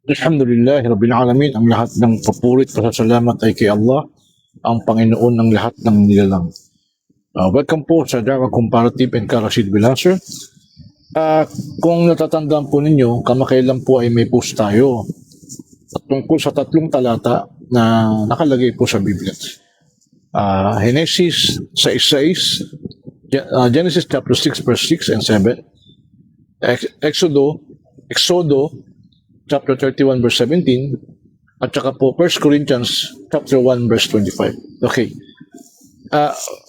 Alhamdulillah, Rabbil Alamin, ang lahat ng papurit pasasalamat ay kay Allah, ang Panginoon ng lahat ng nilalang. Welcome po sa Java Comparative and Karasid Bilancer. Kung natatandaan po ninyo, kamakailan po ay may post tayo tungkol sa tatlong talata na nakalagay po sa Biblia. Genesis 6:6, Genesis chapter 6 verse 6 and 7, Exodo chapter 31 verse 17, at saka po 1 Corinthians chapter 1 verse 25. Okay.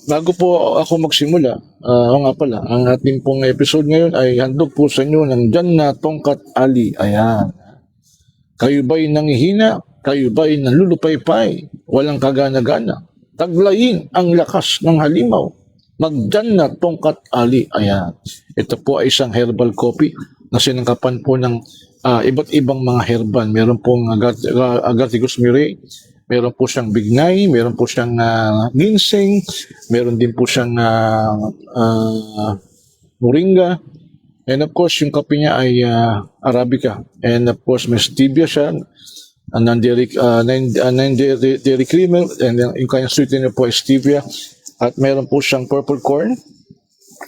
Bago po ako magsimula, o nga pala, ang ating pong episode ngayon ay handog po sa inyo ng Janna Tongkat Ali. Ayan. Kayo ba'y nangihina? Kayo ba'y nalulupaypay? Walang kagana-gana? Taglayin ang lakas ng halimaw. Mag-Janna Tongkat Ali. Ayan. Ito po ay isang herbal coffee na sinangkapan po ng iba't ibang mga herbal. Meron pong Agathicus myrrhe, meron po siyang bignay, meron po siyang ginseng, meron din po siyang moringa, and of course yung kape niya ay Arabica, and of course may stevia siya, non-dairy creamer, and yung kanyang sweetener po ay stevia, at meron po siyang purple corn,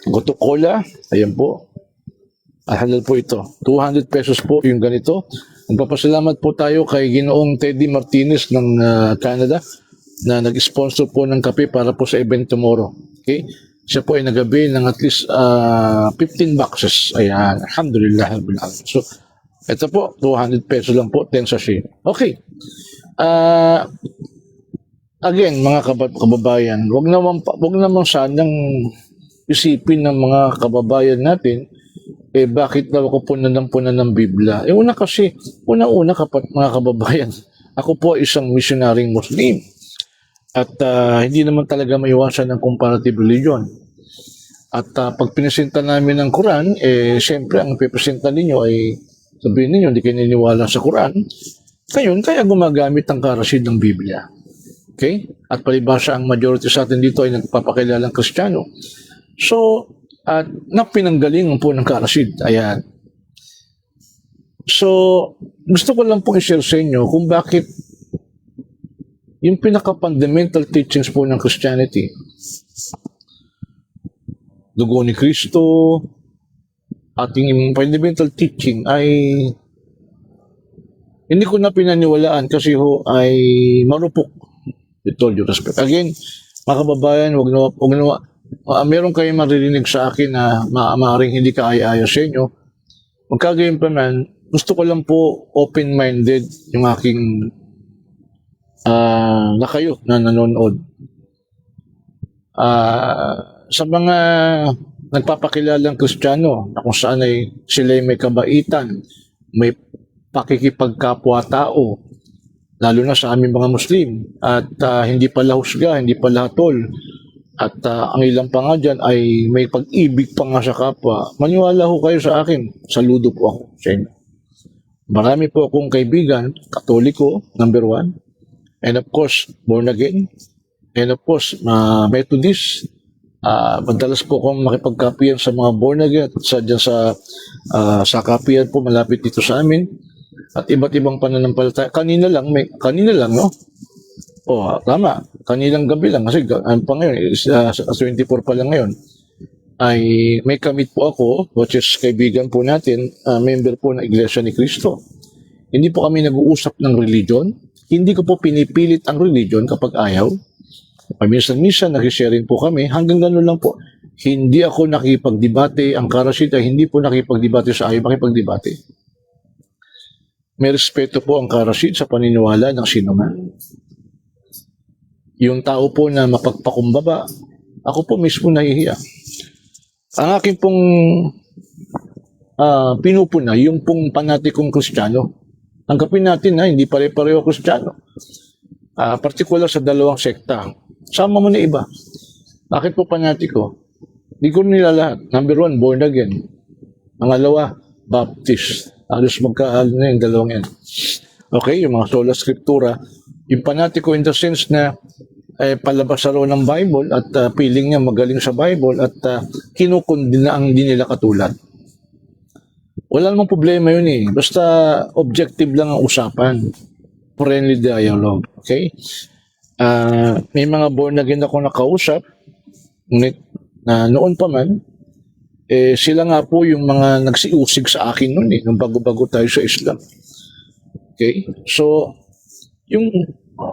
goto cola, ayan po. Halal po ito. 200 pesos po yung ganito. Nagpapasalamat po tayo kay Ginoong Teddy Martinez ng Canada na nag-sponsor po ng kape para po sa event tomorrow. Okay? Siya po ay nagabi ng at least 15 boxes. Ayan. Alhamdulillah. So, ito po, 200 pesos lang po, 10 sachet. Okay. Again, mga kababayan, wag naman sanang isipin ng mga kababayan natin bakit daw ako punan ng Biblia? Una kasi, una-una mga kababayan, ako po isang missionaryong Muslim. At hindi naman talaga maiwasan ng comparative religion. At pag pinesenta namin ng Quran, siyempre ang pipresenta ninyo ay sabihin ninyo, hindi kayo niniwala sa Quran. Kaya gumagamit ng karasid ng Biblia. Okay? At palibasa ang majority sa atin dito ay nagpapakilalang Kristiyano. So, at napinanggalingan po ng karasid. Ayan. So, gusto ko lang pong i-share sa inyo kung bakit yung pinaka-fundamental teachings po ng Christianity, dugo ni Kristo, ating fundamental teaching ay hindi ko na pinaniwalaan kasi ho ay marupok. With all due respect. Again, mga kababayan, wag na meron kayong maririnig sa akin na maaaring hindi kaaya-aya sa inyo. Magkagayon pa man, gusto ko lang po open-minded yung aking na kayo na nanonood. Sa mga nagpapakilalang Kristiyano na kung saan ay sila may kabaitan, may pakikipagkapwa-tao, lalo na sa aming mga Muslim, at hindi pala husga, hindi pala hatol, at ang ilang pa nga dyan ay may pag-ibig pa nga sa kapwa. Maniwala ho kayo sa akin. Saludo po ako sa inyo. Marami po akong kaibigan, Katoliko, number 1. And of course, born again. And of course, Methodist. Madalas po akong makipagkapiyan sa mga born again at sa kapiyan po malapit dito sa amin. At iba't ibang pananampalataya. Kanina lang, no? Tama. Kanilang gabi lang, kasi pa ngayon, 24 pa lang ngayon, ay may kamit po ako, which is kaibigan po natin, member po ng Iglesia ni Cristo. Hindi po kami nag-uusap ng religion. Hindi ko po pinipilit ang religion kapag ayaw. Minsan-minsan, nag-sharing po kami. Hanggang ganun lang po. Hindi ako nakipagdebate. Ang karasid ay hindi po nakipagdebate sa ayaw makipagdebate. May respeto po ang karasid sa paniniwala ng sinuman. Yung tao po na mapagpakumbaba, ako po mismo nahihiya. Ang aking pong pinupuna, yung pong panatikong Kristiyano, tanggapin natin na hindi pare-pareho Kristiyano. Partikular sa dalawang sekta. Sama mo na iba. Bakit po panatiko? Di ko nila lahat. Number 1, born again. Pangalawa, Baptist. Alos magkaahal na yung dalawang yan. Okay, yung mga sola scriptura. Yung panatiko in the sense na palabas sa ng Bible at feeling niya magaling sa Bible at kinukundina ang hindi nila katulad. Wala namang problema yun eh. Basta objective lang ang usapan. Friendly dialogue. Okay? May mga born again ako nakausap, ngunit na noon pa man, sila nga po yung mga nagsiusig sa akin noon nung bago-bago tayo sa Islam. Okay? So,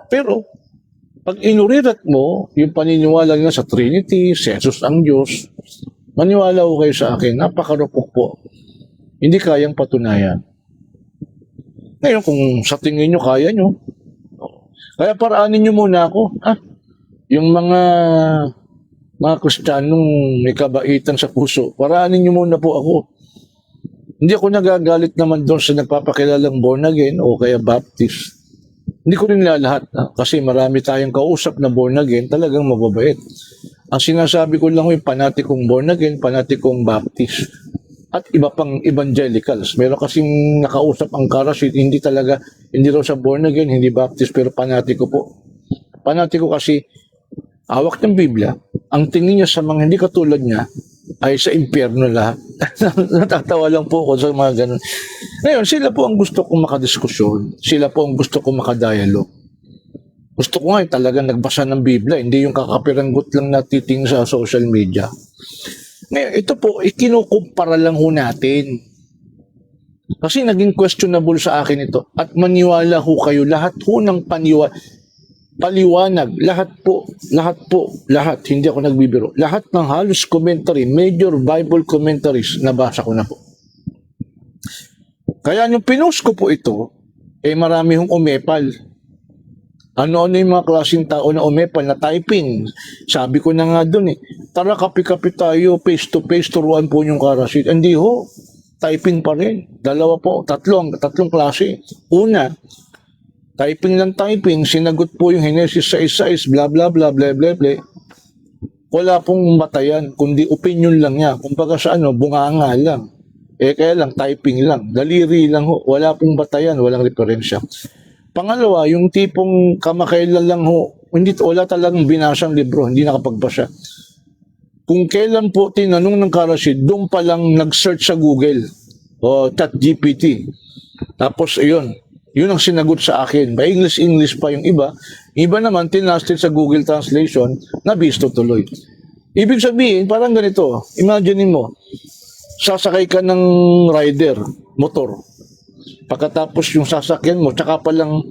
pero, pag inurirat mo, yung paniniwala nila sa Trinity, si Jesus ang Diyos, maniwala ko kayo sa akin, napakarupok po. Hindi kayang patunayan. Ngayon, kung sa tingin nyo, kaya nyo. Kaya paraanin nyo muna ako. Yung mga Kristiyanong may kabaitan sa puso, paraanin nyo muna po ako. Hindi ako nagagalit naman doon sa nagpapakilalang born again o kaya Baptist. Hindi ko rin lalahat. Kasi marami tayong kausap na born again, talagang mababait. Ang sinasabi ko lang yung panatikong born again, panatikong Baptist. At iba pang evangelicals. Meron kasing nakausap ang Karasit, hindi raw sa born again, hindi Baptist, pero panatiko po. Panatiko kasi, hawak ng Biblia, ang tingin niya sa mga hindi katulad niya, ay sa impyerno lahat. Natatawa lang po ako sa mga ganun. Ngayon, sila po ang gusto kong makadiskusyon. Sila po ang gusto kong makadialog. Gusto ko nga talagang nagbasa ng Biblia, hindi yung kakapiranggot lang natiting sa social media. Ngayon, ito po, ikinukumpara lang ho natin. Kasi naging questionable sa akin ito. At maniwala ho kayo, lahat ho ng paliwanag, lahat, hindi ako nagbibiro. Lahat ng halos commentary, major Bible commentaries, nabasa ko na po. Kaya yung pinost ko po ito, marami hong umepal. Ano-ano yung mga klaseng tao na umepal na typing. Sabi ko na nga dun tara kapi-kapi tayo, face-to-face, turuan po yung Karasit. Hindi ho, typing pa rin. Dalawa po, tatlong klase. Una, typing lang typing, sinagot po yung Genesis 6:6, bla bla bla bla bla bla. Wala pong batayan, kundi opinion lang niya. Kumbaga sa bunganga lang. Kaya lang, typing lang. Daliri lang ho. Wala pong batayan, walang referensya. Pangalawa, yung tipong kamakailan lang ho, wala talagang binasang libro, hindi nakapagbasa. Kung kailan po tinanong ng Karasit, doon pa lang nag-search sa Google o ChatGPT. Tapos, yun ang sinagot sa akin. By English pa yung iba. Iba naman, tinasted sa Google Translation, nabisto tuloy. Ibig sabihin, parang ganito. Imagine mo, sasakay ka ng rider, motor. Pagkatapos yung sasakyan mo, tsaka palang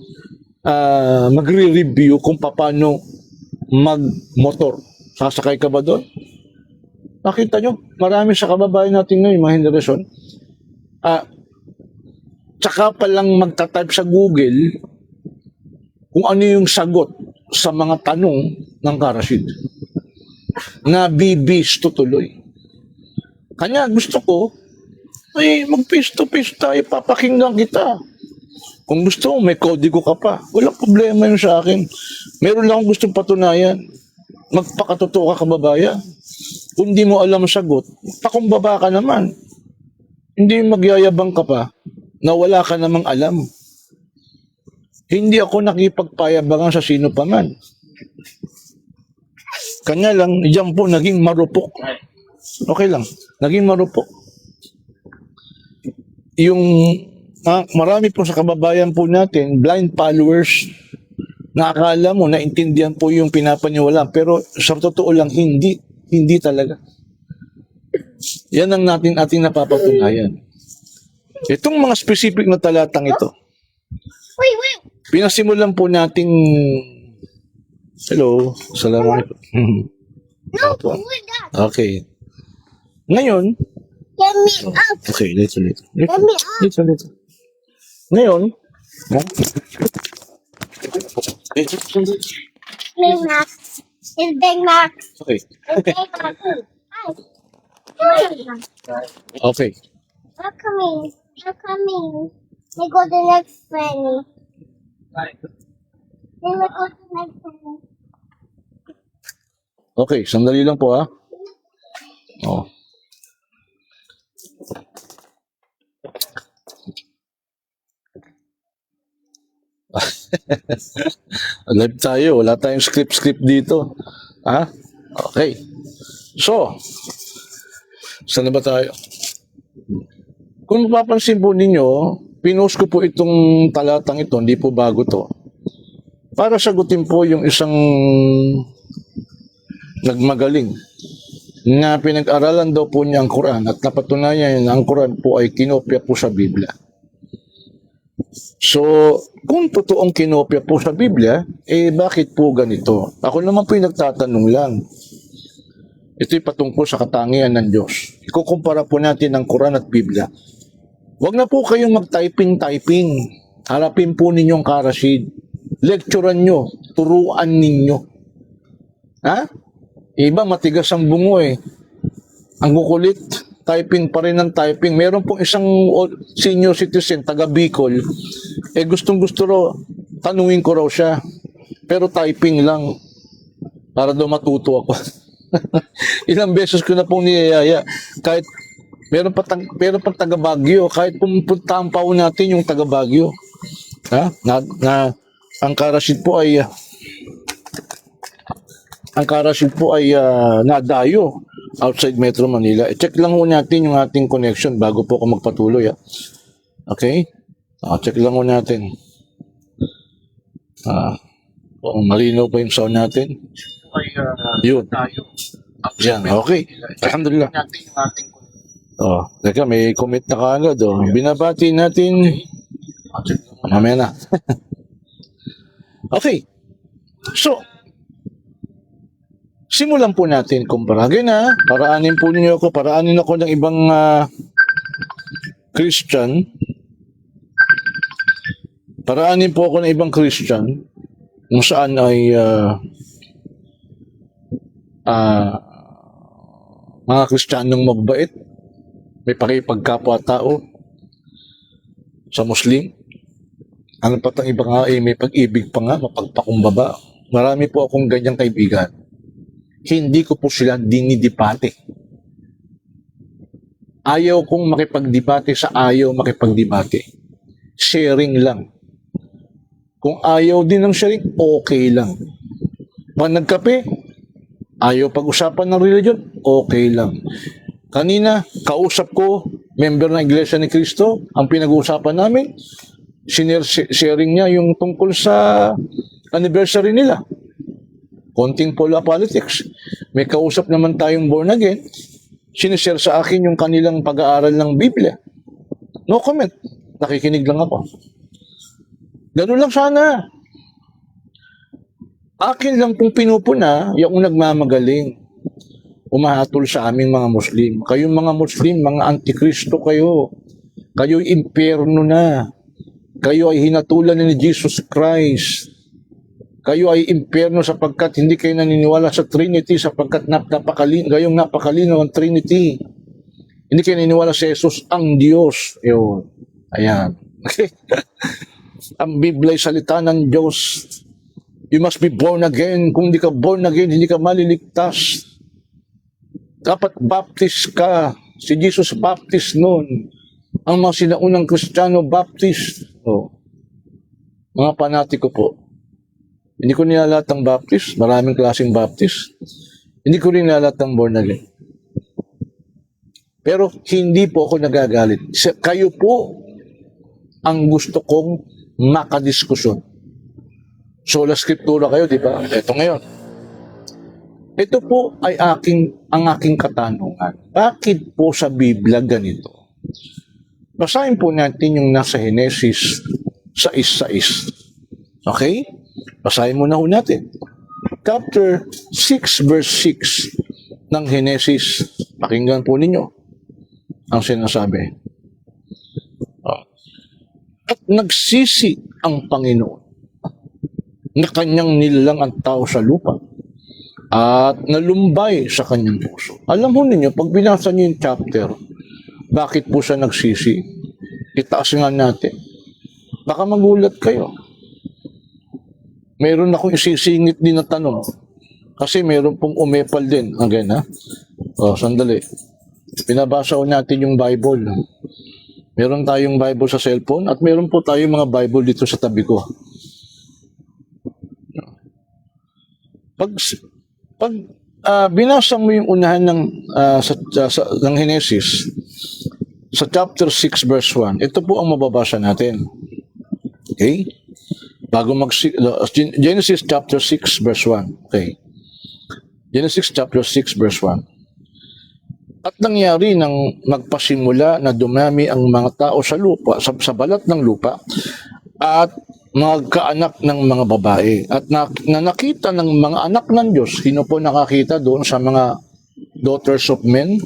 magre-review kung paano mag-motor. Sasakay ka ba doon? Nakita nyo, marami sa kababayan natin ngayon, mga henerasyon, tsaka palang magta-type sa Google kung ano yung sagot sa mga tanong ng Karasit. Nabibisto tuloy. Kanya gusto ko, mag-face-to-face tayo, papakinggan kita. Kung gusto mo, may kodigo ka pa. Walang problema yun sa akin. Meron lang akong gustong patunayan. Magpakatotoo ka, kababayan. Kung di mo alam ang sagot, pakumbaba ka naman. Hindi magyayabang ka pa na wala ka namang alam. Hindi ako nakipagpayabangan sa sino pa man. Kanya lang, diyan po naging marupok. Okay lang, naging marupok. Yung marami po sa kababayan po natin, blind followers, na akala mo, naintindihan po yung pinapaniwala, pero sa totoo lang, hindi talaga. Yan ang ating napapatunayan. Itong mga specific na talatang ito, pinasimulan po nating, hello, assalamualaikum. Okay. Ngayon, okay, later. Ngayon, Big Mac. okay. Okay. They're coming. They go to the next friend. They will go to the next friend. Okay, sandali lang po ha. Oh. Live tayo, wala tayong script dito. Ha? Okay. So, saan na ba tayo? Kung mapapansin po ninyo, pinost ko po itong talatang ito, hindi po bago to. Para sagutin po yung isang nagmagaling na pinag-aralan daw po niya ang Quran at napatunayan na ang Quran po ay kinopya po sa Biblia. So, kung totoong kinopya po sa Biblia, bakit po ganito? Ako naman po yung nagtatanong lang. Ito'y patungkol sa katangian ng Diyos. Ikukumpara po natin ang Quran at Biblia. Huwag na po kayong mag-typing. Harapin po ninyong karasid. Lecturean nyo. Turuan ninyo. Ha? Iba matigas ang bungo eh. Ang kukulit, typing pa rin ng typing. Meron pong isang senior citizen, taga Bicol, gustong gusto raw, tanungin ko raw siya. Pero typing lang. Para daw matuto ako. Ilang beses ko na pong niyayaya. Kahit meron pa taga Baguio, kahit pumuntahan pa po natin yung taga Baguio. Ha? Ang karasid po ay nadayo outside Metro Manila. I-check lang ho natin yung ating connection bago po ako magpatuloy. Okay? Check lang ho natin. Kung malinaw pa yung sound natin. Yun. Yan. Okay. Alhamdulillah. Teka, may comment na kaagad. Binabati natin. Mamaya na. Okay. So, simulan po natin kumpara. Again paraanin po ninyo ako, paraanin ako ng ibang Christian. Paraanin po ako ng ibang Christian kung saan ay mga Kristiyanong magbait, may pakipagkapwa-tao sa Muslim. Ano pa tang iba nga may pag-ibig pa nga, mapagpakumbaba. Marami po akong ganyang kaibigan. Hindi ko po sila dinidebate. Ayaw kong makipagdebate sa ayaw makipagdebate. Sharing lang. Kung ayaw din ng sharing, okay lang. Pag nagkape, ayaw pag-usapan ng religion, okay lang. Kanina, kausap ko, member ng Iglesia ni Cristo, ang pinag-uusapan namin, sharing niya yung tungkol sa anniversary nila. Konting politics. May kausap naman tayong born again, sinishare sa akin yung kanilang pag-aaral ng Biblia. No comment. Nakikinig lang ako. Ganun lang sana. Akin lang pong pinupuna yung nagmamagaling. Umahatol sa aming mga Muslim. Kayong mga Muslim, mga antikristo kayo. Kayo'y impyerno na. Kayo ay hinatulan ni Jesus Christ. Kayo ay impyerno sapagkat hindi kayo naniniwala sa Trinity sapagkat gayong napakalino ang Trinity. Hindi kayo naniniwala sa Jesus ang Diyos. Yun. Ayan. Okay. Ang Biblia ay salita ng Diyos. You must be born again. Kung hindi ka born again, hindi ka maliligtas. Dapat baptist ka. Si Jesus baptist noon. Ang mga sinaunang Kristiyano baptist. Mga panatiko po. Hindi ko nilalat ang baptist. Maraming klaseng baptist. Hindi ko rin nilalat ang born again. Pero hindi po ako nagagalit. Kayo po ang gusto kong makadiskusyon. Sola Scriptura kayo, di ba? Ito ngayon. Ito po ay ang aking katanungan. Bakit po sa Biblia ganito? Basahin po natin yung nasa Henesis 6:6. Okay? Basahin muna ho natin. Chapter 6 verse 6 ng Henesis. Pakinggan po ninyo ang sinasabi. At nagsisi ang Panginoon na kanyang nilalang ang tao sa lupa at nalumbay sa kanyang puso. Alam mo ninyo, pag binasa niyo yung chapter, bakit po siya nagsisi? Itaas nga natin. Baka magulat kayo. Meron akong isisingit din na tanong. Kasi meron pong umepal din. Again, ha? Sandali. Pinabasa ko natin yung Bible. Meron tayong Bible sa cellphone at meron po tayong mga Bible dito sa tabi ko. Pag binasa mo yung unahan ng Henesis, sa chapter 6 verse 1. Ito po ang mababasa natin. Okay? Genesis chapter 6 verse 1. Okay. Genesis chapter 6 verse 1. At nangyari nang magpasimula na dumami ang mga tao sa lupa, sa balat ng lupa, at magkaanak ng mga babae. At nakita ng mga anak ng Diyos, sino po nakakita doon sa mga daughters of men,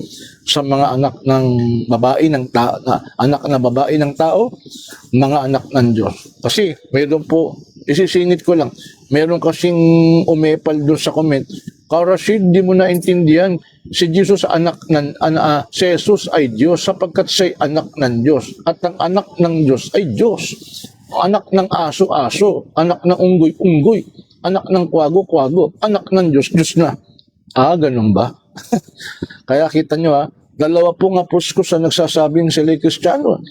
sa mga anak ng babae ng tao, anak na babae ng tao, mga anak ng Diyos. Kasi mayroon po, isisingit ko lang, mayroon kasing umepal doon sa comment, Rashid, di mo naintindihan, si Jesus si Jesus ay Diyos sapagkat siya'y anak ng Diyos. At ang anak ng Diyos ay Diyos. Anak ng aso, anak ng unggoy, anak ng kwago, anak ng Diyos na. Ganun ba? Kaya kita nyo dalawa pong apostol sa nagsasabing sila Kristiyano.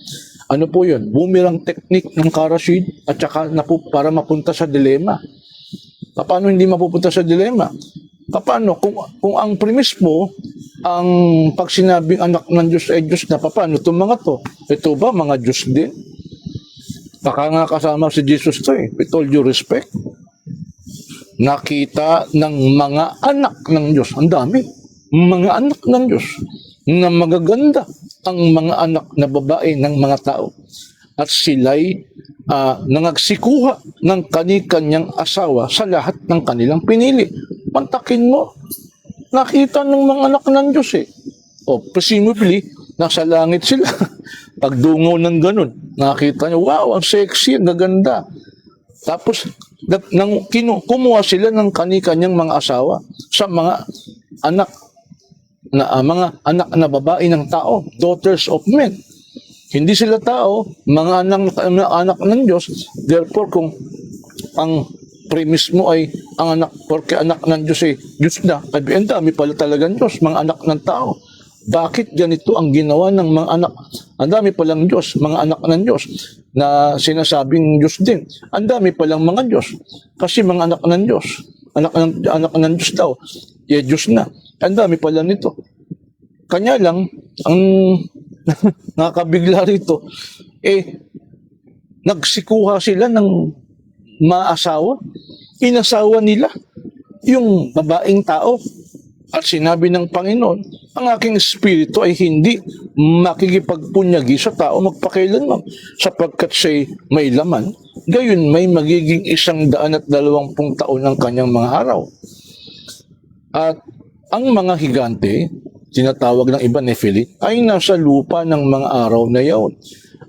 Ano po yun? Boomerang technique ng Rashid at saka para mapunta sa dilema. Paano hindi mapupunta sa dilema? Paano? Kung ang premise mo, ang pag sinabing anak ng Diyos ay Diyos na, paano itong mga to? Ito ba mga Diyos din? Baka nga kasama si Jesus to with all due respect. Nakita ng mga anak ng Diyos. Ang dami. Mga anak ng Diyos na magaganda ang mga anak na babae ng mga tao. At sila'y nangagsikuha ng kani-kanyang asawa sa lahat ng kanilang pinili. Pantakin mo, nakita ng mga anak ng Diyos presumably, nasa langit sila. Pagdungo ng ganun, nakita nyo, wow, ang sexy, ang gaganda. Tapos, kumuha sila ng kani-kanyang mga asawa sa mga anak na babae ng tao, daughters of men. Hindi sila tao, mga anak ng Diyos. Therefore, kung ang premise mo ay ang anak, porque anak ng Diyos Diyos na, ang dami pala talagang Diyos, mga anak ng tao. Bakit ganito ang ginawa ng mga anak? Ang dami palang Diyos, mga anak ng Diyos, na sinasabing Diyos din. Ang dami palang mga Diyos. Kasi mga anak ng Diyos, anak ng Diyos daw, Diyos na. Ang dami pala nito. Kanya lang, ang nakakabigla rito, nagsikuha sila ng maasawa. Inasawa nila yung babaeng tao. At sinabi ng Panginoon, ang aking espiritu ay hindi makikipagpunyagi sa tao magpakailanman sapagkat siya'y may laman. Gayon may magiging 120 taon ng kanyang mga araw. At ang mga higante, tinatawag ng iba Nephilim, ay nasa lupa ng mga araw na yaon.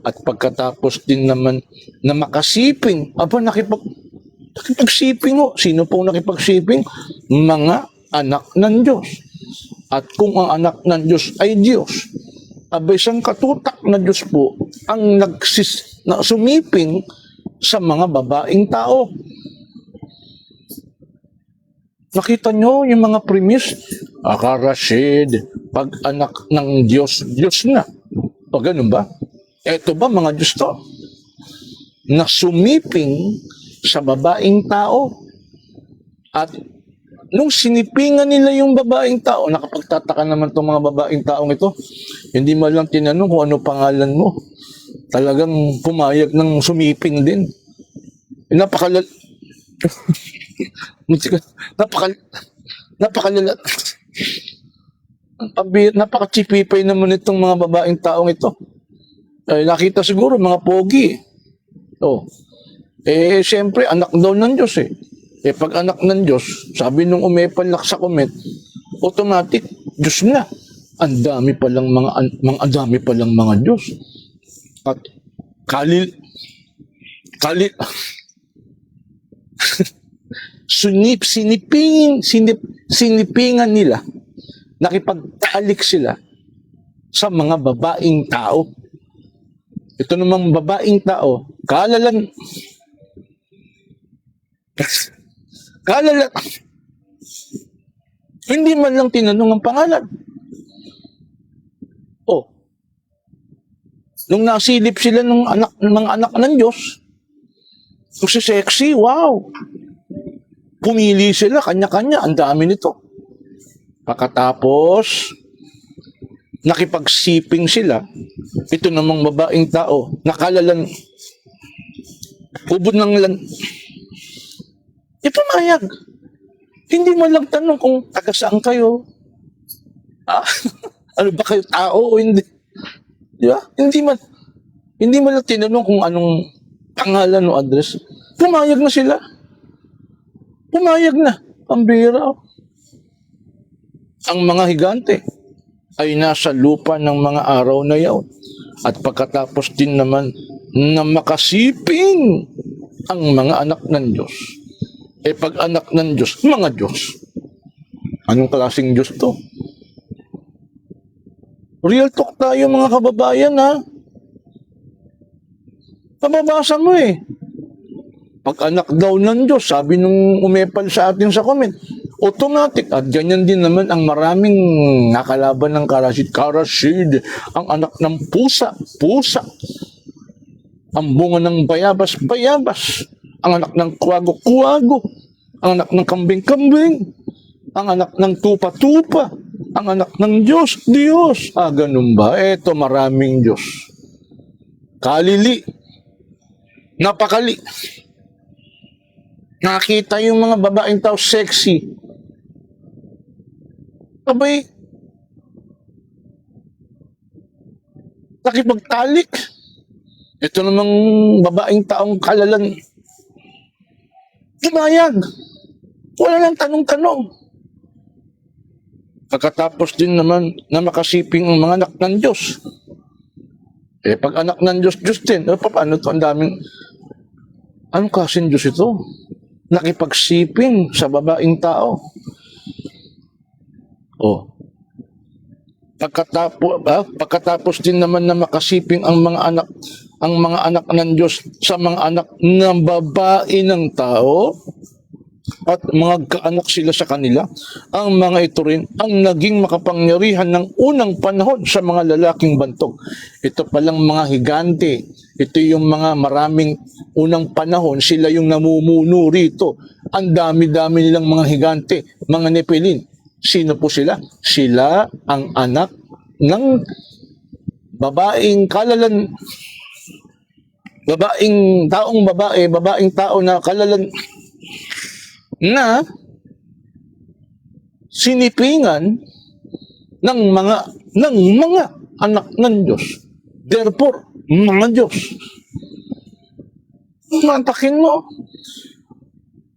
At pagkatapos din naman na makasiping, nakipagsiping Sino pong nakipagsiping? Mga anak ng Diyos. At kung ang anak ng Diyos ay Diyos, isang katutak na Diyos po ang sumiping sa mga babaeng tao. Nakita nyo yung mga premise? Rashid, pag anak ng Diyos, Diyos na. O ganun ba? Ito ba mga Diyos to? Na sumiping sa babaeng tao. At nung sinipingan nila yung babaeng tao, nakapagtataka naman itong mga babaeng taong ito, hindi man lang tinanong kung ano pangalan mo. Talagang pumayag ng sumiping din. Napakalala. Napaka-chipipay naman itong mga babaeng taong ito. Nakita siguro mga pogi. Siyempre, anak daw ng Diyos pag anak ng Diyos, sabi nung umepalak sa comment, automatic, Diyos na. Ang dami palang mga Diyos. At sinipingan nila, nakipagtalik sila sa mga babaeng tao. Ito namang babaeng tao, kalala, hindi man lang tinanong ang pangalan. Nung nasilip sila ng mga anak ng Diyos, kasi sexy, wow! Pumili sila, kanya-kanya, ang dami nito. Pagkatapos, nakipagsiping sila, ito namang babaeng tao, nakalalan, ubod ng pumayag. Hindi man lang tanong kung taga saan kayo. Ah, ano ba kayo, tao o hindi? Di ba? Hindi man lang tinanong kung anong pangalan o address. Pumayag na sila. Pumayag na. Ang bira. Ang mga higante ay nasa lupa ng mga araw na yaon. At pagkatapos din naman na makasiping ang mga anak ng Diyos. Pag anak ng Diyos, mga Diyos. Anong klaseng Diyos to? Real talk tayo mga kababayan, ha? Pababasa mo Pag anak daw ng Diyos, sabi nung umepal sa atin sa comment, automatic. At ganyan din naman ang maraming nakalaban ng karasid, ang anak ng pusa. Ang bunga ng bayabas, ang anak ng kuwago, ang anak ng kambing, ang anak ng tupa, ang anak ng Diyos. Ganun ba? Eto, maraming Diyos. Kalili. Napakali. Nakita yung mga babaeng tao sexy. Abay, nakipagtalik. Ito namang babaeng taong kalalan. Pumayag. Wala lang tanong-tanong. Pagkatapos din naman na makasiping ang mga anak ng Diyos. Pag anak ng Diyos din, paano ito? Ang daming, anong klaseng Diyos ito? Nakipagsiping sa babaeng tao. Pagkatapos din naman na makasiping ang mga anak ng Diyos sa mga anak ng babae ng tao at mga kaanak sila sa kanila, ang mga ito rin ang naging makapangyarihan ng unang panahon sa mga lalaking bantog. Ito palang mga higante, ito yung mga maraming unang panahon, sila yung namumuno rito. Ang dami-dami nilang mga higante, mga nepilin. Sino po sila? Sila ang anak ng babaeng kalalan, babaeng tao na kalalan na sinipingan ng mga anak ng Diyos. Therefore, mga Diyos. Mantakin mo.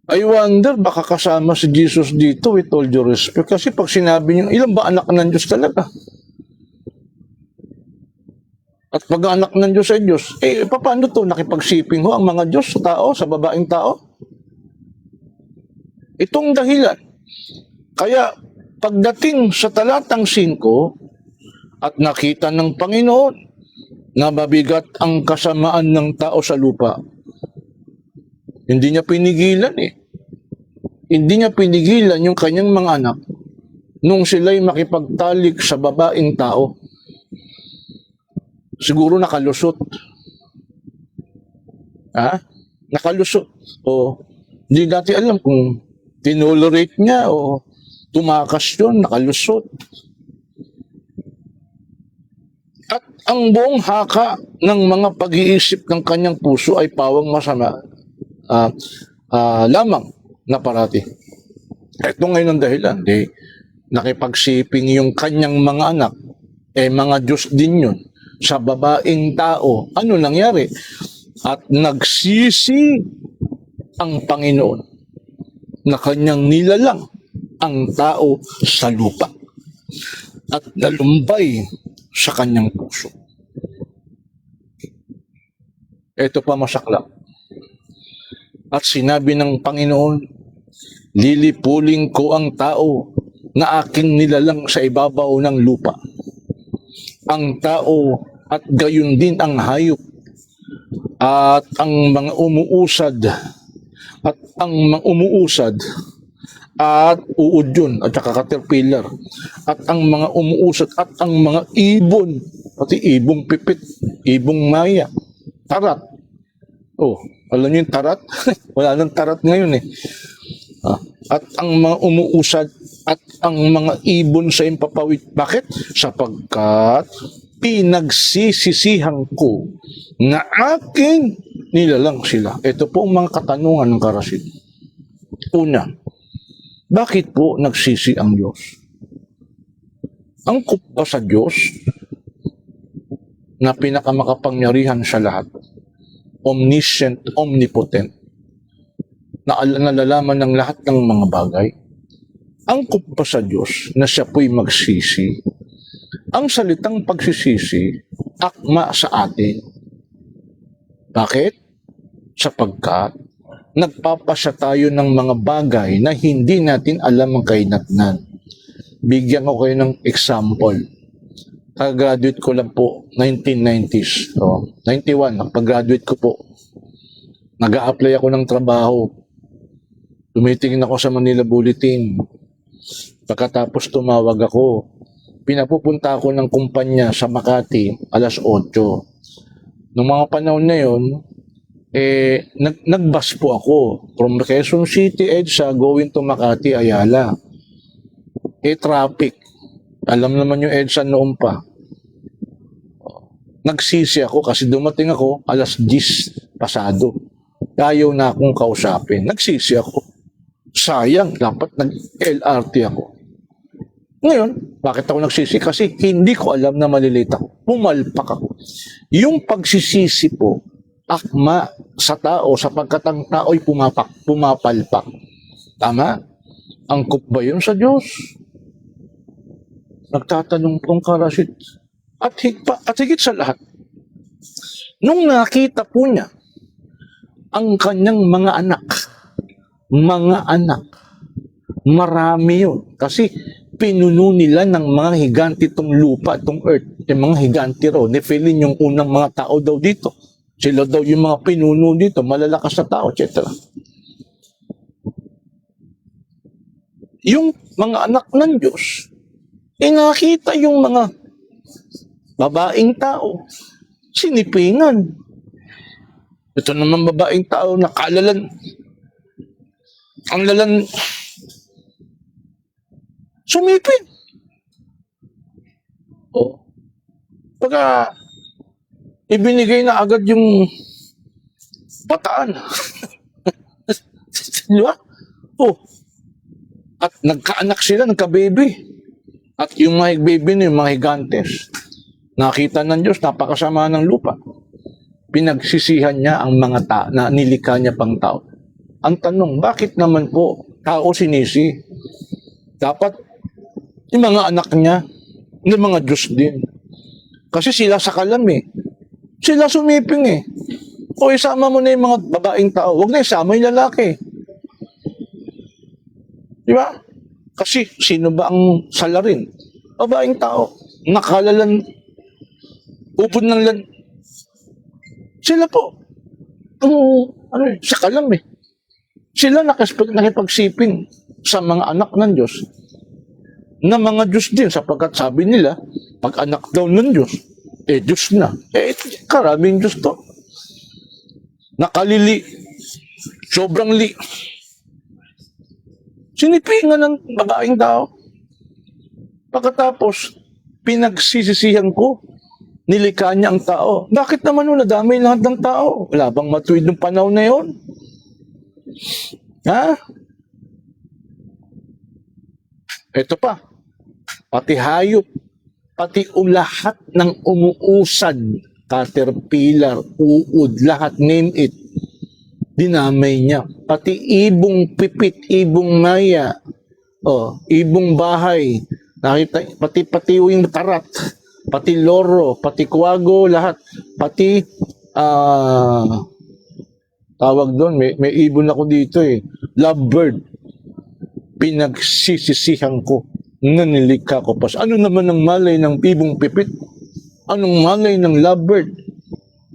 I wonder, baka kasama si Jesus dito with all due respect. Kasi pag sinabi niyo, ilan ba anak ng Diyos talaga? At pag anak ng Diyos ay Diyos, paano to? Nakipagsiping ho ang mga Diyos sa tao, sa babaeng tao? Itong dahilan. Kaya pagdating sa talatang 5 at nakita ng Panginoon na mabigat ang kasamaan ng tao sa lupa, hindi niya pinigilan Hindi niya pinigilan yung kanyang mga anak nung sila'y makipagtalik sa babaeng tao. Siguro nakalusot. Nakalusot. Hindi natin alam kung tinolerate niya o tumakas yun, nakalusot. At ang buong haka ng mga pag-iisip ng kanyang puso ay pawang masama lamang na parati. Ito ngayon ang dahilan. Nakipagsiping yung kanyang mga anak, mga Diyos din yun, sa babaeng tao. Ano nangyari? At nagsisi ang Panginoon na kanyang nilalang ang tao sa lupa at nalumbay sa kanyang puso. Ito pa masaklap. At sinabi ng Panginoon, lilipulin ko ang tao na aking nilalang sa ibabaw ng lupa. Ang tao at gayon din ang hayop at ang mga umuusad at uudyon at saka caterpillar at ang mga umuusad at ang mga ibon, pati ibong pipit, ibong maya, tarat. Alam niyo yung tarat? Wala nang tarat ngayon at ang mga umuusad at ang mga ibon sa impapawid. Bakit? Sapagkat pinagsisisihan ko na aking nilalang sila. Ito po ang mga katanungan ng karasid. Una, bakit po nagsisi ang Diyos? Angkop pa sa Diyos na pinakamakapangyarihan sa lahat, omniscient, omnipotent, na nalalaman ng lahat ng mga bagay. Angkop pa sa Diyos na siya po'y magsisi. Ang salitang pagsisisi, akma sa atin. Bakit? Sapagkat nagpapasya tayo ng mga bagay na hindi natin alam ang kahinatnan. Bigyan ko kayo ng example. Kag-graduate ko lang po, 1990s. So, 91, pag-graduate ko po. Nag-a-apply ako ng trabaho. Tumitingin ako sa Manila Bulletin. Pagkatapos tumawag ako, pinapupunta ako ng kumpanya sa Makati, alas 8. Noong mga panahon na yun, nag-bus po ako from Quezon City, EDSA, going to Makati, Ayala. Traffic. Alam naman yung EDSA noon pa. Nagsisi ako kasi dumating ako alas 10 pasado. Ayaw na akong kausapin. Nagsisi ako. Sayang, dapat nag-LRT ako. Ngayon, bakit ako nagsisi? Kasi hindi ko alam na malilate ako. Pumalpak ako. Yung pagsisisi po, akma sa tao sapagkat ang tao'y pumapalpak. Tama? Angkop ba yun sa Diyos? Nagtatanong pong karasid. At higit sa lahat, nung nakita po niya ang kanyang mga anak, marami yun. Kasi pinuno nila ng mga higanti itong lupa, itong earth. Yung mga higanti raw, Nephilim yung unang mga tao daw dito. Sila daw yung mga pinuno dito, malalakas na tao, etc. Yung mga anak ng Diyos, nakita yung mga babaeng tao, sinipingan. Ito naman babaeng tao, nakalalan. Ang lalan, sumipin. Pagka ibinigay na agad yung bataan. Di ba? At nagkaanak sila, nagka-baby. At yung mga baby na yung mga higantes, nakita ng Diyos, napakasama ng lupa. Pinagsisihan niya ang mga na nilikha niya pang tao. Ang tanong, bakit naman po tao sinisi? Dapat yung mga anak niya, yung mga Diyos din. Kasi sila sa kalam Sila sumiping O isama mo na yung mga babaeng tao, huwag na isama yung lalaki. Di ba? Kasi sino ba ang salarin? Babaeng tao. Nakalalan, upod ng sila po. Sa kalam Sila nakipagsiping sa mga anak ng Diyos na mga Diyos din sapagkat sabi nila, pag anak daw ng Diyos, Diyos na. Karaming Diyos to. Nakalili. Sobrang sinipingan ng babaeng tao. Pagkatapos, pinagsisisihan ko, nilikha niya ang tao. Bakit naman nadamay lahat ng tao? Wala bang matuwid ng panahon na yun? Ha? Ito pa. Pati hayop, pati lahat ng umuusad, caterpillar, uod, lahat, name it, dinamay niya. Pati ibong pipit, ibong maya, ibong bahay, nakita, pati yung tarat, pati loro, pati kwago, lahat, pati tawag doon, may ibon ako dito lovebird. Pinagsisisihan ko, nanilikha ko pa. Ano naman ang malay ng ibong pipit? Anong malay ng lovebird?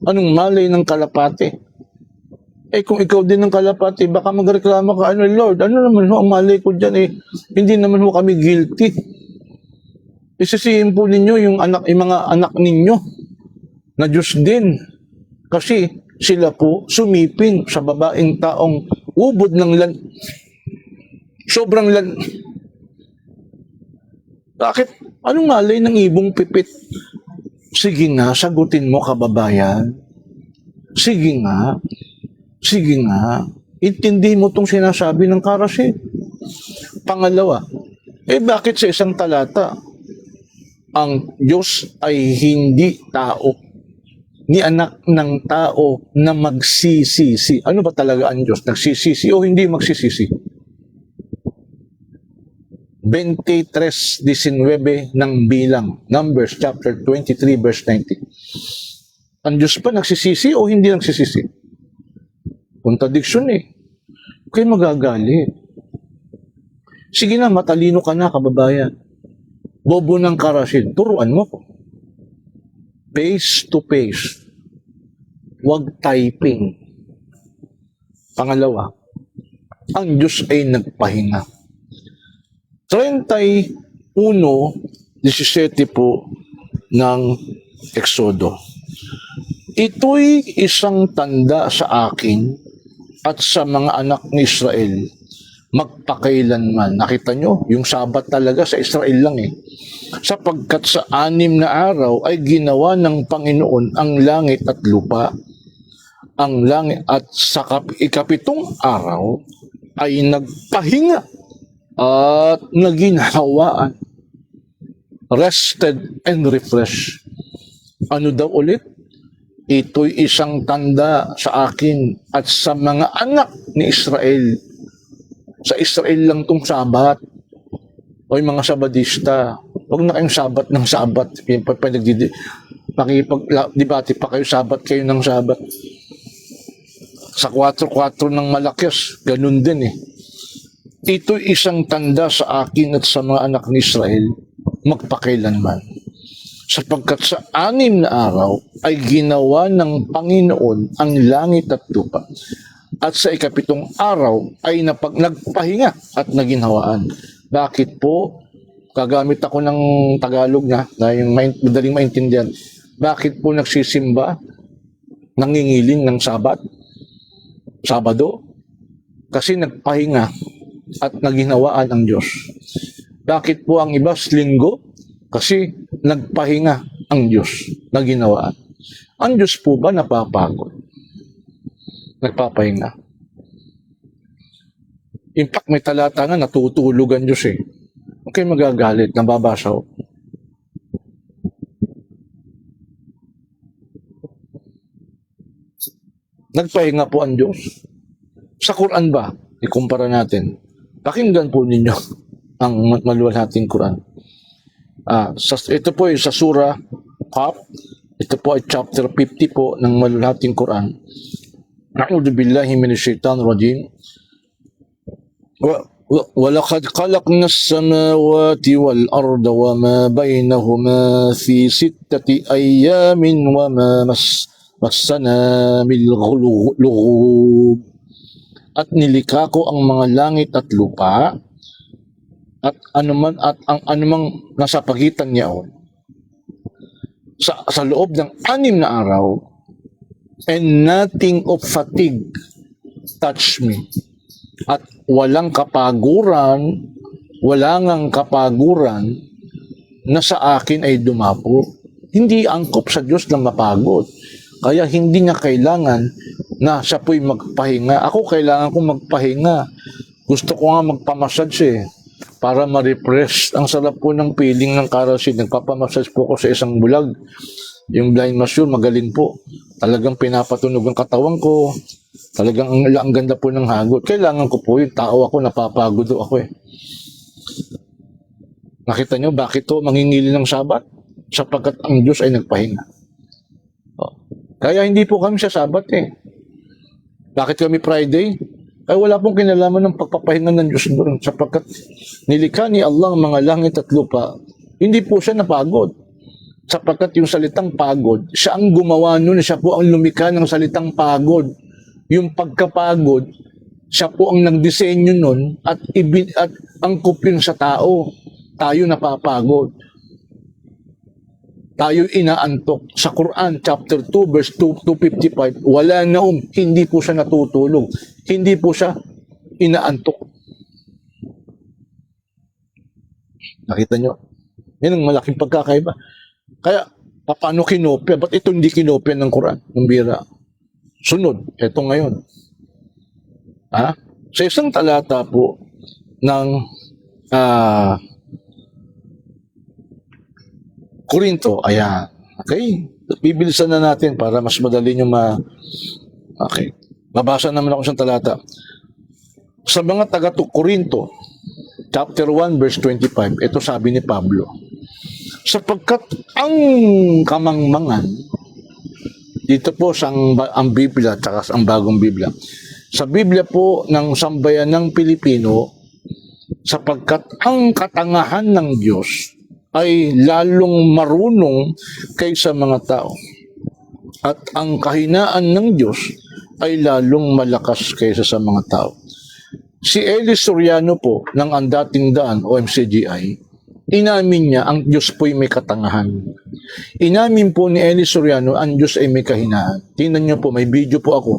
Anong malay ng kalapate? Kung ikaw din ng kalapate, baka magreklamo ka, Lord, ano naman ang malay ko dyan hindi naman kami guilty. Isisihin po ninyo yung mga anak ninyo na Diyos din. Kasi sila po sumiping sa babaeng taong ubod ng Sobrang Bakit? Anong malay ng ibong pipit? Sige nga, sagutin mo, kababayan. Sige nga. Sige nga. Intindi mo tong sinasabi ng Karasin. Pangalawa, bakit sa isang talata, ang Diyos ay hindi tao, ni anak ng tao na magsisisi? Ano ba talaga ang Diyos? Nagsisisi o hindi magsisisi? 23:19 ng bilang. Numbers chapter 23 verse 19. Ang Diyos pa nagsisisi o hindi nagsisisi? Contradiction eh. Huwag magagalit. Sige na, matalino ka na, kababayan. Bobo ng Karasin, turuan mo ko. Face to face. Huwag typing. Pangalawa, ang Diyos ay nagpahinga. 31:17 po ng Eksodo. Ito'y isang tanda sa akin at sa mga anak ni Israel magpakailanman. Nakita nyo, yung Sabat talaga sa Israel lang eh. Sapagkat sa 6 na araw ay ginawa ng Panginoon ang langit at lupa. Ang langit at sa ikapitong araw ay nagpahinga at naginhawaan. Rested and refreshed. Ano daw ulit? Ito'y isang tanda sa akin at sa mga anak ni Israel. Sa Israel lang tong Sabat. O yung mga Sabadista, huwag na kayong Sabat ng Sabat. Pakipag-debate pa kayo, Sabat kayo ng Sabat. Sa 4-4 ng Malakias, ganun din eh. Ito'y isang tanda sa akin at sa mga anak ni Israel magpakailanman. Sapagkat sa 6 na araw ay ginawa ng Panginoon ang langit at lupa. At sa ikapitong araw ay nagpahinga at naginhawaan. Bakit po? Gagamit ako ng Tagalog na yung madaling maintindihan. Bakit po nagsisimba? Nangingiling ng Sabado? Kasi nagpahinga at naginhawaan ang Diyos. Bakit po ang iba linggo? Kasi nagpahinga ang Diyos, naginhawaan. Ang Diyos po ba napapagod? Nagpapahinga. In fact, may talata nga natutulog ang Diyos eh. Okay, magagalit, nababasa ko. Nagpahinga po ang Diyos. Sa Quran ba? Ikumpara natin. Pakinggan po ninyo ang maluwalhating Quran. Ito po ay sa Surah Qaf. Ito po ay chapter 50 po ng maluwalhating Quran. A'udhu billahi minasyaitanir rajim. وَلَقَدْ خَلَقْنَا السَّمَاوَاتِ وَالْأَرْضَ وَمَا بَيْنَهُمَا فِي 6 أَيَّامٍ وَمَا مَسَّنَا مِنْ لُغُوبٍ. At nilikha ko ang mga langit at lupa at ang anumang nasa pagitan niyaon sa loob ng 6 na araw, and nothing of fatigue touch me. At walang kapaguran na sa akin ay dumapo. Hindi angkop sa Diyos na mapagod. Kaya hindi niya kailangan na siya po'y magpahinga. Ako kailangan kong magpahinga. Gusto ko nga magpamassage eh, para ma-refresh. Ang sarap po ng feeling ng Karasin. Nagpapamassage po ako sa isang bulag. Yung blind masseur, magaling po. Talagang pinapatunog ang katawan ko. Talagang ang ganda po ng hagot. Kailangan ko po yung tao ako, napapagod ako eh. Nakita nyo, bakit to mangingili ng Sabat? Sapagkat ang Diyos ay nagpahinga. Kaya hindi po kami sa Sabat eh. Bakit kami Friday? Ay wala pong kinalaman ng pagpapahinga ng Diyos doon. Sapagkat nilikha ni Allah ang mga langit at lupa, hindi po siya napagod. Sapagkat yung salitang pagod, siya ang gumawa nun, siya po ang lumikha ng salitang pagod. Yung pagkapagod, siya po ang nagdisenyo nun at angkop yun sa tao. Tayo napapagod. Tayo inaantok. Sa Quran, chapter 2, verse 255, wala naum, hindi po siya natutulog. Hindi po siya inaantok. Nakita nyo? Yan ang malaking pagkakaiba. Kaya, paano kinopya? Ba't ito hindi kinopya ng Quran? Ng bira. Sunod, ito ngayon. Sa isang talata po ng Korinto, ayan. Okay? Bibilisan na natin para mas madali nyo Okay. Babasa naman ako sa talata. Sa mga taga-Korinto, chapter 1, verse 25, ito sabi ni Pablo, sapagkat ang kamangmangan, dito po ang Biblia at ang bagong Biblia. Sa Biblia po ng sambayan ng Pilipino, sapagkat ang katangahan ng Diyos ay lalong marunong kaysa mga tao. At ang kahinaan ng Diyos ay lalong malakas kaysa sa mga tao. Si Eli Soriano po ng Ang Dating Daan o MCGI, inamin niya ang Diyos po'y may katangahan. Inamin po ni Eli Soriano ang Diyos ay may kahinaan. Tingnan niyo po, may video po ako.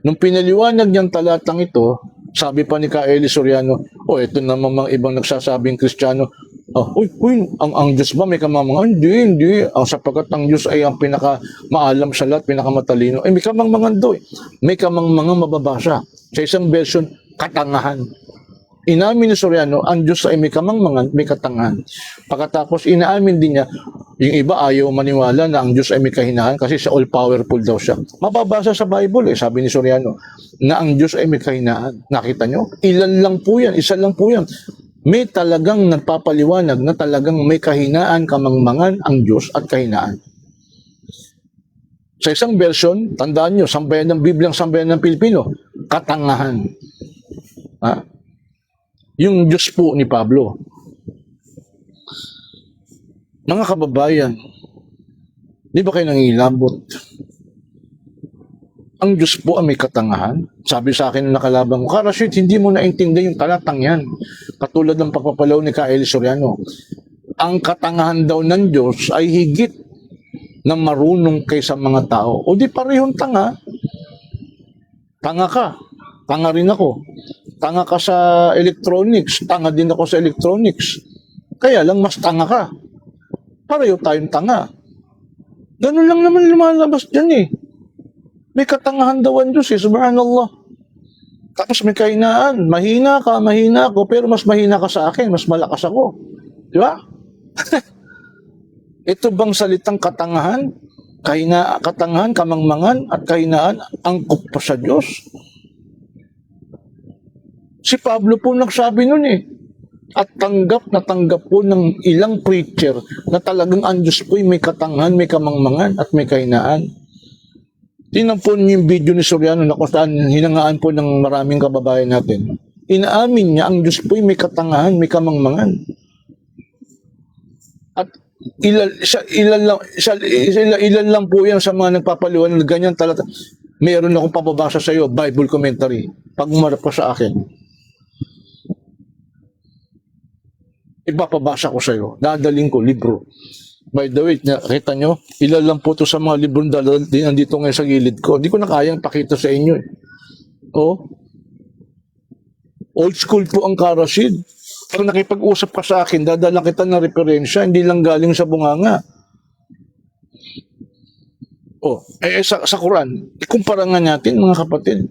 Nung pinaliwanag niyang talatang ito, sabi pa ni Eli Soriano, ito naman mga ibang nagsasabing Kristiyano, ang Diyos ba may kamangmangan? Hindi. Sapagkat ang Diyos ay ang pinaka-maalam sa lahat, pinaka-matalino. May kamangmangan daw. May kamangmangan mababasa. Sa isang version, katangahan. Inamin ni Soriano, ang Diyos ay may kamangmangan, may katangahan. Pagkatapos, inaamin din niya, yung iba ayaw maniwala na ang Diyos ay may kahinaan kasi siya all-powerful daw siya. Mababasa sa Bible, sabi ni Soriano, na ang Diyos ay may kahinaan. Nakita nyo? Ilan lang po yan, isa lang po yan. May talagang nagpapaliwanag na talagang may kahinaan, kamangmangan ang Diyos at kahinaan. Sa isang version, tandaan nyo, sambayan ng Biblia, sambayan ng Pilipino, katangahan. Yung Diyos po ni Pablo. Mga kababayan, di ba kayo nangilabot? Ang Diyos po ay may katangahan. Sabi sa akin ng nakalabang ko, Rashid, hindi mo naintindihan yung talatang yan. Katulad ng pagpapalaw ni Eli Soriano. Ang katangahan daw ng Diyos ay higit na marunong kaysa mga tao. O di parehong tanga. Tanga ka. Tanga rin ako. Tanga ka sa electronics. Tanga din ako sa electronics. Kaya lang mas tanga ka. Pareho tayong tanga. Ganun lang naman lumalabas dyan eh. May katangahan daw ang Diyos eh, subhanallah. Tapos may kahinaan. Mahina ako, pero mas mahina ka sa akin, mas malakas ako. Di ba? Ito bang salitang katangahan? Katangahan, kamangmangan, at kahinaan, angkop pa sa Diyos? Si Pablo po nagsabi nun eh. At tanggap po ng ilang preacher na talagang ang Diyos po'y may katangahan, may kamangmangan, at may kahinaan. Tingnan po niyo yung video ni Soriano na kung saan hinangaan po ng maraming kababayan natin. Inaamin niya, ang Diyos po'y may katangahan, may kamangmangan. At ilan lang po yan sa mga nagpapaliwanag na ganyan talata. Mayroon akong pababasa sa iyo, Bible commentary. Pag umarap po sa akin, ipapabasa ko sa iyo. Dadaling ko, libro. By the way, nakita nyo, ilan lang po ito sa mga librong nandito ngayon sa gilid ko. Hindi ko na kayang pakita sa inyo. Old school po ang Karasid. Pag nakipag-usap ka sa akin, dadalang kita ng referensya, hindi lang galing sa bunganga. Sa Quran, ikumpara nga natin, mga kapatid.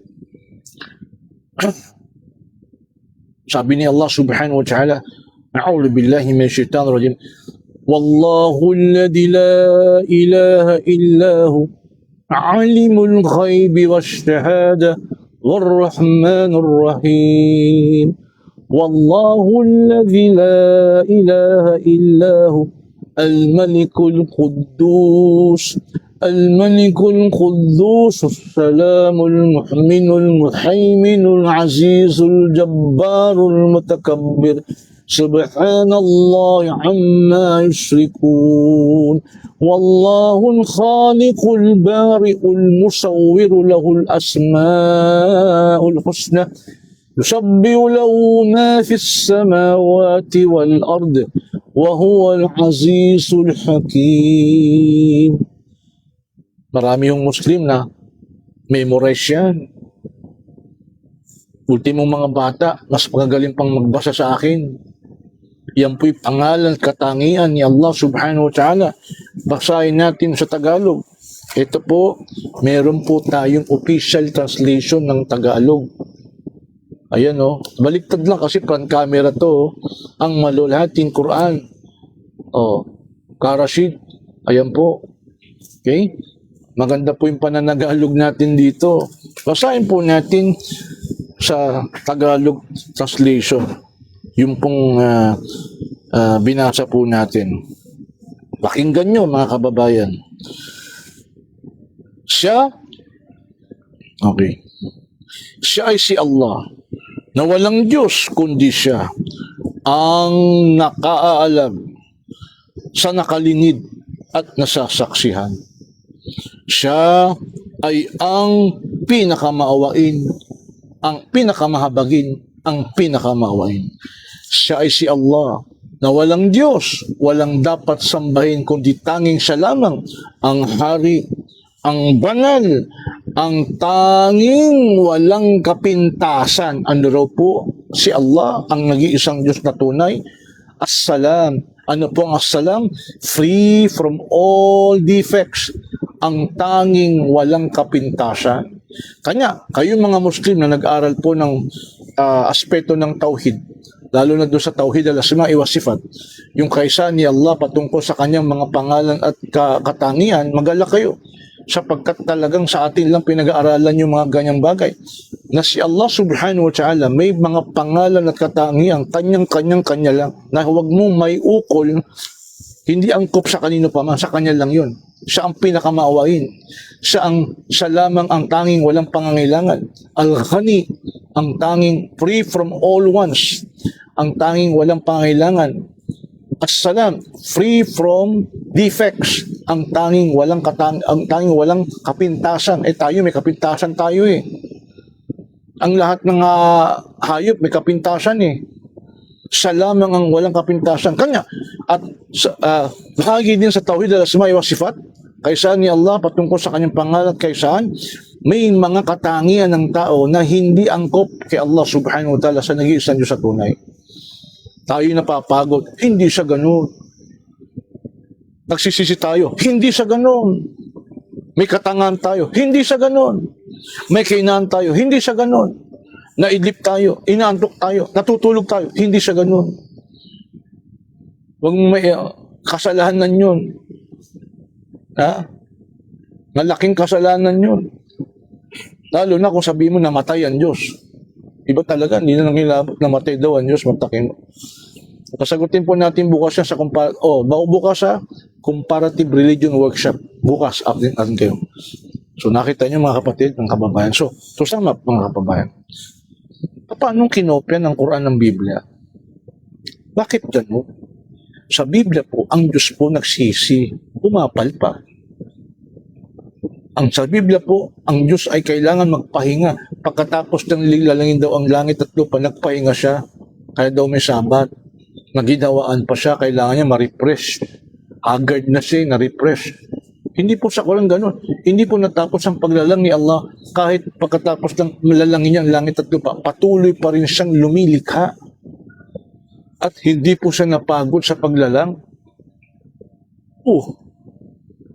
Sabi ni Allah subhanahu wa ta'ala, A'udhu billahi min shaitan rajim. Wallahu alladhi la ilaha illahu alimul ghaibi wash-shahada war-rahmanur rahim. Wallahu alladhi la ilaha illahu al-malikul quddus الملك القدوس السلام المؤمن المهيمن العزيز الجبار المتكبر سبحان الله عما يشركون والله الخالق البارئ المصور له الأسماء الحسنى يسبح له ما في السماوات والأرض وهو العزيز الحكيم. Marami yung Muslim na memorize yan. Ultimong mga bata, mas magagaling pang magbasa sa akin. Yan po'y pangalan at katangian ni Allah subhanahu wa ta'ala. Basahin natin sa Tagalog. Ito po, meron po tayong official translation ng Tagalog. Ayan o, baliktad lang kasi front camera to. Ang malulahating Quran. Karashid. Ayan po. Okay? Maganda po yung pananagalog natin dito. Basahin po natin sa Tagalog translation. Yung pong binasa po natin. Pakinggan nyo mga kababayan. Siya ay si Allah na walang Diyos kundi siya ang nakaalam sa nakalingid at nasasaksihan. Siya ay ang pinakamaawain, ang pinakamahabagin, ang pinakamaawain. Siya ay si Allah na walang Diyos, walang dapat sambahin kundi tanging siya lamang ang hari, ang banal, ang tanging walang kapintasan. Ano raw po? Si Allah, ang nag-iisang Diyos na tunay. As-salam. Ano po ang as-salam? Free from all defects. Ang tanging walang kapintasan. Kanya, kayo mga Muslim na nag-aral po ng aspeto ng tauhid, lalo na doon sa tauhid al-asma'i wa sifat, yung kaisa ni Allah patungkol sa kanyang mga pangalan at katangian, mag-alala kayo sapagkat talagang sa atin lang pinag-aaralan yung mga ganyang bagay na si Allah subhanahu wa ta'ala may mga pangalan at katangian kanya lang na huwag mong may ukol, hindi angkop sa kanino pa man, sa kanya lang yun. Siya ang pinakamaawain. Siya lamang ang tanging walang pangangailangan. Al-Ghani, ang tanging free from all wants. Ang tanging walang pangangailangan. As-Salam, free from defects. Ang tanging walang kapintasan. Tayo may kapintasan tayo eh. Ang lahat ng hayop may kapintasan eh. Siya lamang ang walang kapintasan. Kanya, at bahagi din sa tauhid al-asma'i wa sifat, kaysaan ni Allah patungkol sa kanyang pangalan at kaysaan, may mga katangian ng tao na hindi angkop kay Allah subhanahu wa ta'ala sa nag-iisang Diyos sa tunay. Tayo napapagod, hindi siya ganun. Nagsisisi tayo, hindi siya ganun. May katangahan tayo, hindi siya ganun. May kainahan tayo, hindi siya ganun. Naidlip tayo, inaantok tayo, natutulog tayo, hindi siya ganun. Huwag may kasalanan yun. Malaking kasalanan yun. Lalo na kung sabihin mo namatay ang Diyos. Iba talaga, hindi na nangilabot namatay daw ang Diyos, magtakin mo. Pasagutin po natin bukas sa bukas sa comparative religion workshop. Bukas, update natin kayo. So nakita niyo mga kapatid, mga kababayan. So, to sum up mga kababayan. Paano kinopya ng Quran ng Biblia? Bakit gano'n? Sa Biblia po, ang Diyos po nagsisi, umapal pa. Sa Biblia po, ang Diyos ay kailangan magpahinga. Pagkatapos ng lilalangin daw ang langit at lupa, nagpahinga siya. Kaya daw may sabat. Naginawaan pa siya, kailangan niya ma-refresh. Haggard na siya, na-refresh. Hindi po sa Quran gano'n. Hindi po natapos ang paglalang ni Allah. Kahit pagkatapos ng malalangin niya ang langit at lupa, patuloy pa rin siyang lumilikha. At hindi po siya napagod sa paglalang.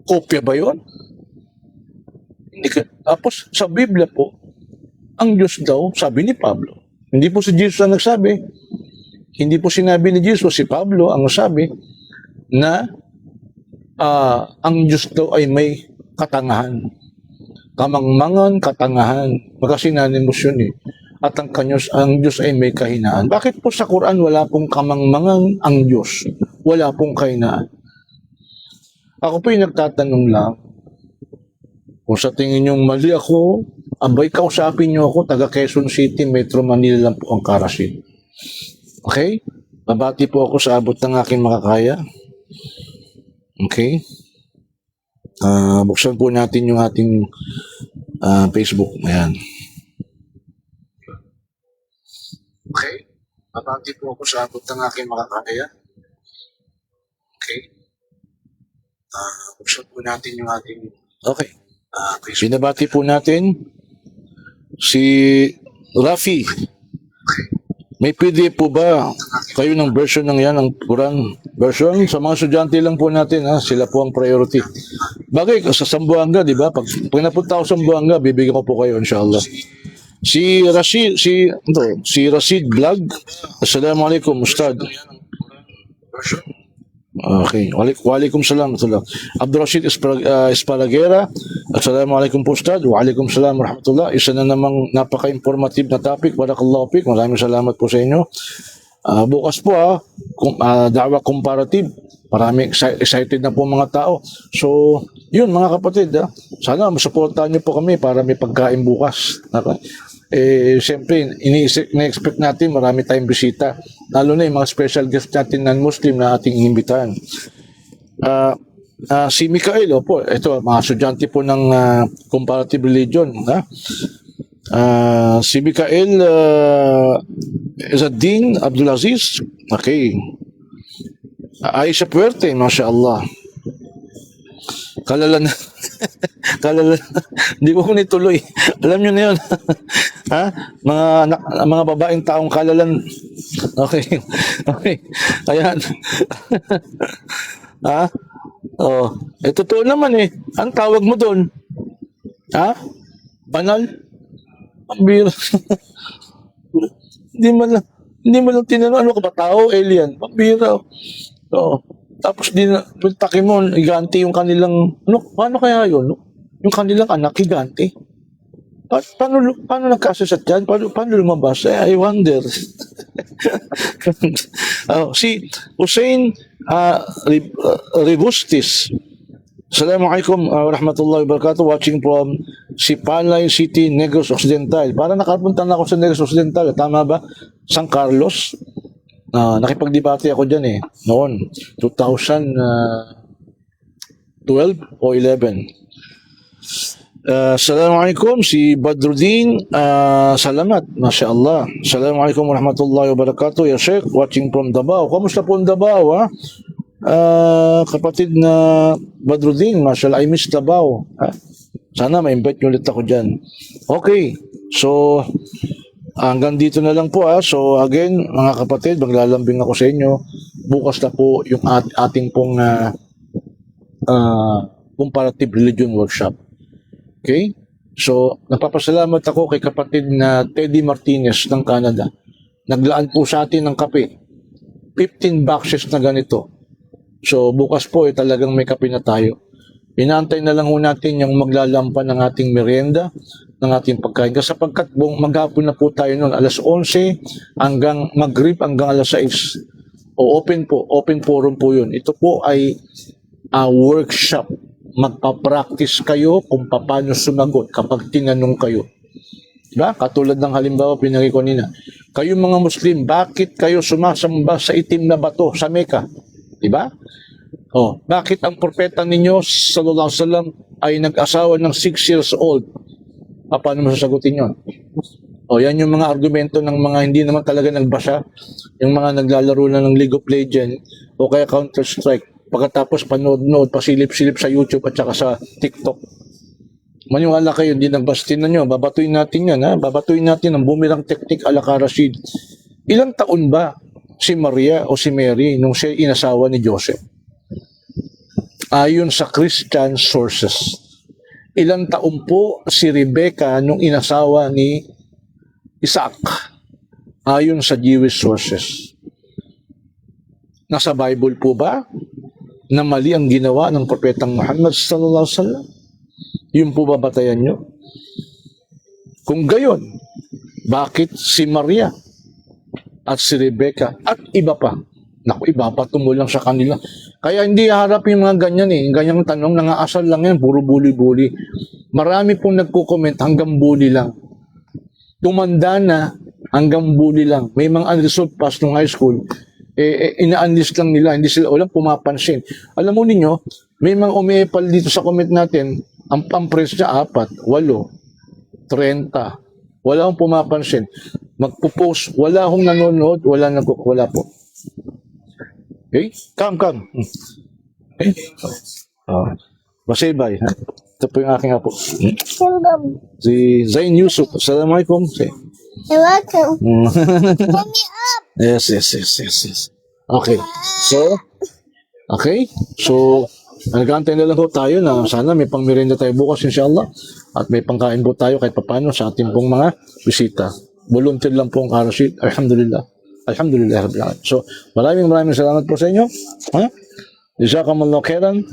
Kopya ba yun? Tapos sa Biblia po, ang Diyos daw, sabi ni Pablo, hindi po si Jesus ang nagsabi, hindi po sinabi ni Jesus, si Pablo ang nagsabi, na ang Diyos daw ay may katangahan. Kamangmangan, katangahan. Magkasinanimos yun eh. At ang Diyos ay may kahinaan. Bakit po sa Quran wala pong kamangmangan ang Diyos? Wala pong kahinaan. Ako po yung nagtatanong lang, kung sa tingin nyo mali ako, abay kausapin nyo ako, taga Quezon City, Metro Manila lang po ang Karasin. Okay? Babati po ako sa abot ng aking makakaya. Okay? Buksan po natin yung ating Facebook. Ayan. Okay? Babati po ako sa abot ng aking makakaya. Okay? Buksan po natin yung ating... Okay. Binabati po natin si Rafi May PDF po ba kayo ng version ng yan, ng Quran version? Sa mga estudyante lang po natin, ha? Sila po ang priority. Bagay, sa Sambuanga, di ba? Pag napunta ako sa Sambuanga, bibigyan ko po kayo, inshallah. Si Rashid Vlog. Assalamualaikum, Ustad. Okay. Waalaikum salam. Abdul Rashid Esparagera. Assalamualaikum po, Ustad. Waalaikum salam warahmatullah. Isa na namang napaka-informative na topic. Barakallahu fiik. Maraming salamat po sa inyo. Bukas po da'wa comparative. Marami excited na po mga tao. So, yun mga kapatid. Sana masuportahan niyo po kami para may pagkain bukas. Siyempre, na-expect natin marami tayong bisita. Lalo na yung mga special guest natin non-Muslim na ating inimbitahan. Si Mikael, po, ito, mga estudyante po ng comparative religion. Si Mikael Izzaddin Abdulaziz. Okay. Aisha Puerte, Masya Allah. Kalalan. Hindi ko nituloy. Alam nyo na yun. Ha? Mga babaeng taong kalalan. Okay. Okay. Ayan. Ha? Oh. Totoo naman Ang tawag mo doon? Ha? Banal? Pambira. Hindi mo lang tinanong, ano ka ba tao? Alien? Pambira. Oo. Tapos taki mo, higanti yung kanilang, paano kaya yun? Yung kanilang anak, higanti. Paano nagkasasat yan? Paano lumabas? I wonder. Si Hussein Ribustis. Assalamualaikum warahmatullahi wabarakatuh. Watching from Sipalay City, Negros Occidental. Parang nakapunta na ako sa Negros Occidental. Tama ba? San Carlos. Nakipagdebate ako dyan noon, 2012 o 11. Assalamualaikum, si Badruddin Salamat, Masya Allah. Assalamualaikum warahmatullahi wabarakatuh. Ya Sheikh, watching from Davao. Kamusta po ang Davao, kapatid na Badruddin, Masya Allah, I miss Davao. Sana ma-invite nyo ulit ako dyan. Okay, so hanggang dito na lang po. So again, mga kapatid, maglalambing ako sa inyo. Bukas na po yung ating pong comparative religion workshop. Okay? So, napapasalamat ako kay kapatid na Teddy Martinez ng Canada. Naglaan po sa atin ng kape. 15 boxes na ganito. So, bukas po talagang may kape na tayo. Inaantay na lang ho natin yung maglalampan ng ating merienda, ng ating pagkain. Kasi sapagkat maghapon na po tayo noon, alas 11 hanggang maghrib hanggang alas 6. Open forum po yun. Ito po ay workshop. Magpa-practice kayo kung paano sumagot kapag tinanong kayo. Diba? Katulad ng halimbawa pinagi ko nina. Kayo mga Muslim, bakit kayo sumasamba sa itim na bato sa Mecca? Diba? Bakit ang propeta ninyo sallallahu alaihi wasallam ay nag-asawa ng 6 years old? Paano mo sasagutin yun? Yan yung mga argumento ng mga hindi naman talaga nagbasa, yung mga naglalaro na ng League of Legends o kaya Counter-Strike, pagkatapos panood-nood, pasilip-silip sa YouTube at saka sa TikTok. Maniwala kayo, hindi nagbastin na nyo, babatuin natin yan, babatuin natin ang bumirang technique ala ka Rashid. Ilang taon ba si Maria o si Mary nung siya inasawa ni Joseph? Ayon sa Christian sources. Ilang taon po si Rebecca nung inasawa ni Isaac? Ayon sa Jewish sources. Nasa Bible po ba na mali ang ginawa ng propetang Muhammad sallallahu alaihi wasallam? Yung po babatayan nyo? Kung gayon, bakit si Maria at si Rebecca at iba pa? Naku, iba pa tumulang sa kanila. Kaya hindi harap yung mga ganyan ganyang tanong, nangaasal lang yan, puro bully-bully. Marami pong nagko-comment hanggang bully lang. Tumanda na hanggang bully lang. May mga unresolved past nung high school, ina-unlist lang nila, hindi sila walang pumapansin. Alam mo ninyo, may mga umiepal dito sa comment natin, ang pampress niya 4, 8, 30. Wala akong pumapansin. Magpo-post, wala akong nanonood, wala po. Okay? Come. Okay? Masibay. Ito po yung aking apo. Si Zain Yusuf. Assalamualaikum. You're welcome. Mm. Pull me up. Yes. Okay. So, nag-aantay na lang po tayo na sana may pang-merienda tayo bukas inshallah. At may pangkain po tayo kahit papano sa ating pong mga bisita. Volunteer lang po ang Rashid. Alhamdulillah. Alhamdulillah Rabbil Alamin. So, maraming salamat po sa inyo. Ha? Jazakumullahu khairan.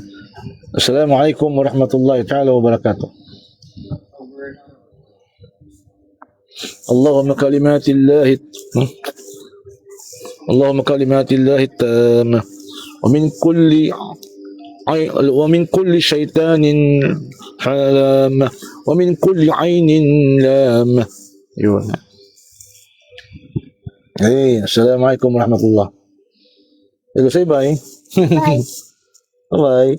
Assalamualaikum warahmatullahi ta'ala wabarakatuh. اللهم كلمات الله اللهم كلمات الله التامة ومن كل شيطان حرام ومن كل عين لام. يوه. Hey, assalamualaikum warahmatullah. Hello, say bye. Bye. Bye.